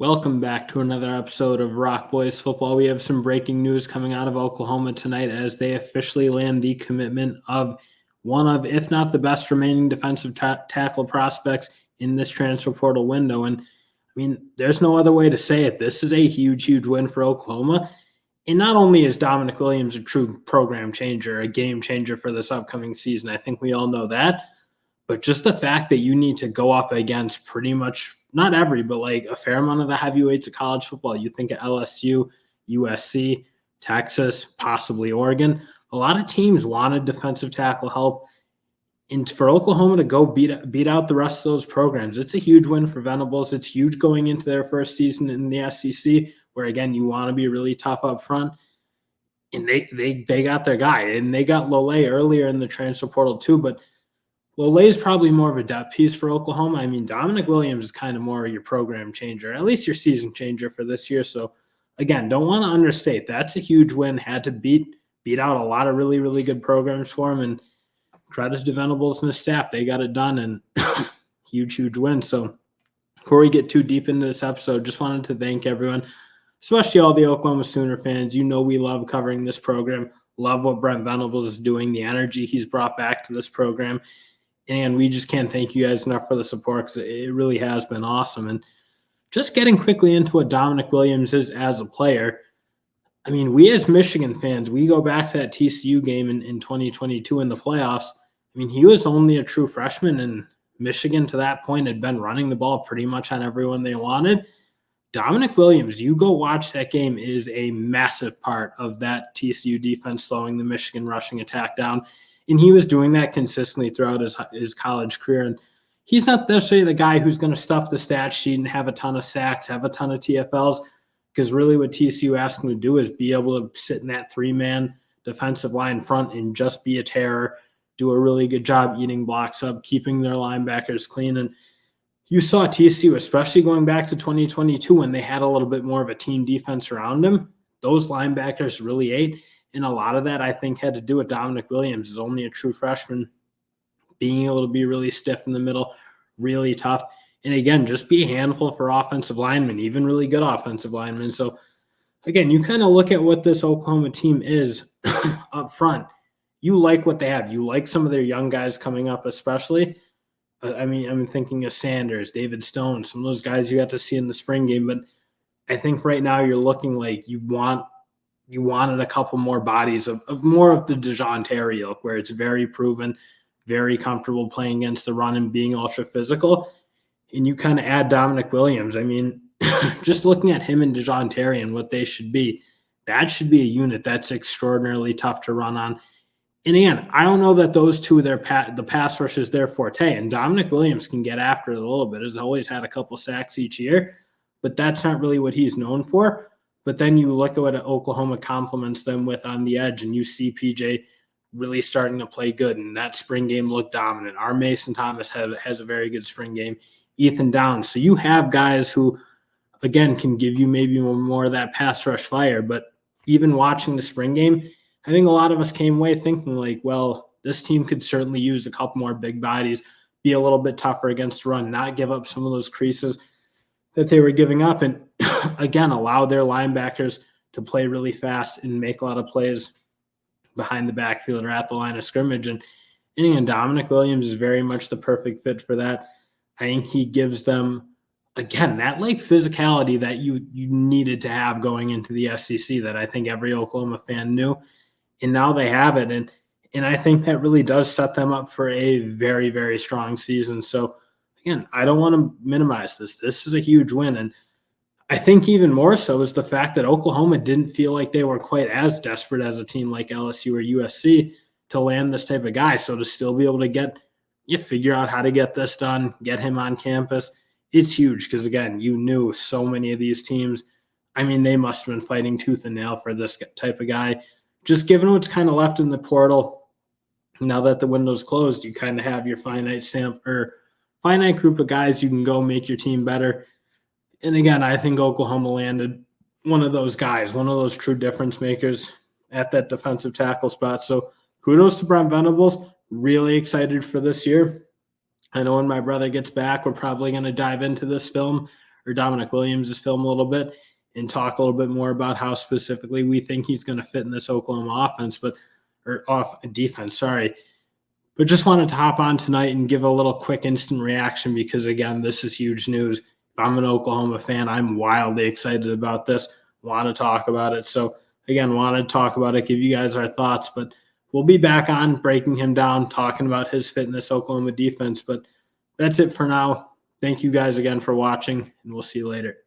Welcome back to another episode of Rock Boys Football. We have some breaking news coming out of Oklahoma tonight as they officially land the commitment of one of, if not the best remaining defensive tackle prospects in this transfer portal window. And there's no other way to say it. This is a huge, huge win for Oklahoma. And not only is Dominic Williams a true program changer, a game changer for this upcoming season, I think we all know that. But just the fact that you need to go up against pretty much not every, but like a fair amount of the heavyweights of college football. You think of LSU, USC, Texas, possibly Oregon. A lot of teams wanted defensive tackle help. And for Oklahoma to go beat out the rest of those programs, it's a huge win for Venables. It's huge going into their first season in the SEC, where, again, you want to be really tough up front. And they got their guy. And they got Lole earlier in the transfer portal too, but Lole is probably more of a depth piece for Oklahoma. Dominic Williams is kind of more your program changer, at least your season changer for this year. So, again, don't want to understate. That's a huge win. Had to beat out a lot of really, really good programs for him. And credit to Venables and his staff. They got it done, and huge, huge win. So, before we get too deep into this episode, just wanted to thank everyone, especially all the Oklahoma Sooner fans. You know we love covering this program. Love what Brent Venables is doing, the energy he's brought back to this program. And we just can't thank you guys enough for the support because it really has been awesome. And just getting quickly into what Dominic Williams is as a player, we as Michigan fans, we go back to that TCU game in 2022 in the playoffs. He was only a true freshman, and Michigan to that point had been running the ball pretty much on everyone they wanted. Dominic Williams, you go watch that game, is a massive part of that TCU defense slowing the Michigan rushing attack down. And he was doing that consistently throughout his college career. And he's not necessarily the guy who's going to stuff the stat sheet and have a ton of sacks, have a ton of TFLs, because really what TCU asked him to do is be able to sit in that three-man defensive line front and just be a terror, do a really good job eating blocks up, keeping their linebackers clean. And you saw TCU, especially going back to 2022 when they had a little bit more of a team defense around them, those linebackers really ate. And a lot of that, I think, had to do with Dominic Williams, is only a true freshman, being able to be really stiff in the middle, really tough. And again, just be a handful for offensive linemen, even really good offensive linemen. So again, you kind of look at what this Oklahoma team is up front. You like what they have. You like some of their young guys coming up, especially. I'm thinking of Sanders, David Stone, some of those guys you got to see in the spring game. But I think right now you're looking like you wanted a couple more bodies of more of the DeJounte Terry ilk, where it's very proven, very comfortable playing against the run and being ultra physical. And you kind of add Dominic Williams. Just looking at him and DeJounte Terry and what they should be, that should be a unit that's extraordinarily tough to run on. And again, I don't know that those two, the pass rush is their forte. And Dominic Williams can get after it a little bit. Has always had a couple sacks each year, but that's not really what he's known for. But then you look at what Oklahoma complements them with on the edge, and you see PJ really starting to play good, and that spring game looked dominant. Our Mason Thomas has a very good spring game. Ethan Downs. So you have guys who, again, can give you maybe more of that pass rush fire. But even watching the spring game, I think a lot of us came away thinking like, well, this team could certainly use a couple more big bodies, be a little bit tougher against the run, not give up some of those creases that they were giving up, and again, allow their linebackers to play really fast and make a lot of plays behind the backfield or at the line of scrimmage. And Dominic Williams is very much the perfect fit for that. I think he gives them, again, that like physicality that you needed to have going into the SEC that I think every Oklahoma fan knew. And now they have it. And I think that really does set them up for a very, very strong season. So again, I don't want to minimize this. This is a huge win. And I think even more so is the fact that Oklahoma didn't feel like they were quite as desperate as a team like LSU or USC to land this type of guy. So to still be able to figure out how to get this done, get him on campus, it's huge because, again, you knew so many of these teams. They must have been fighting tooth and nail for this type of guy. Just given what's kind of left in the portal, now that the window's closed, you kind of have your finite group of guys you can go make your team better. And again, I think Oklahoma landed one of those guys, one of those true difference makers at that defensive tackle spot. So kudos to Brent Venables. Really excited for this year. I know when my brother gets back, we're probably going to dive into this film or Dominic Williams' film a little bit and talk a little bit more about how specifically we think he's going to fit in this Oklahoma offense, defense, sorry. But just wanted to hop on tonight and give a little quick instant reaction because, again, this is huge news. If I'm an Oklahoma fan, I'm wildly excited about this, want to talk about it. So, again, wanted to talk about it, give you guys our thoughts, but we'll be back on breaking him down, talking about his fit in this Oklahoma defense. But that's it for now. Thank you guys again for watching, and we'll see you later.